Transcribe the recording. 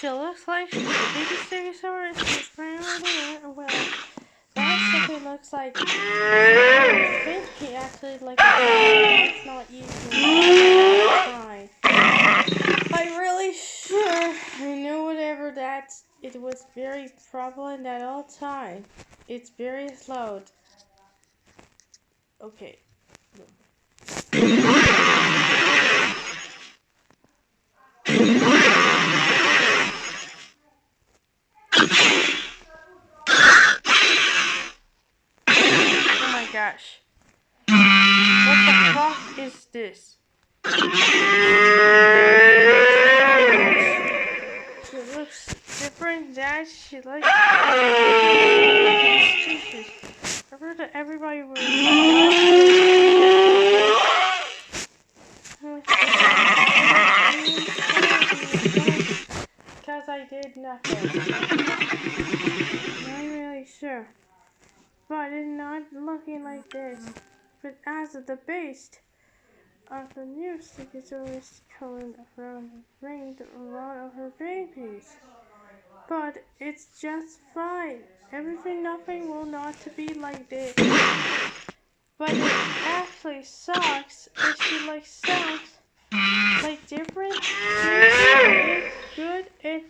she looks like she's the biggest stegosaurus she's probably well. That simply looks like Finky actually like a that's not usually fine. I'm really sure I knew whatever that it was very prevalent at all time. It's very loud. Okay. Oh my gosh. What the fuck is this? She looks different than she likes. Jesus. I heard that everybody was. Because I did nothing. Not really sure. But it's not looking like this. But as of the beast of the new stegosaurus coming around and bringing a lot of her babies. But it's just fine. Nothing will not to be like this. But it actually sucks. If she like sucks, like different. It's good. It's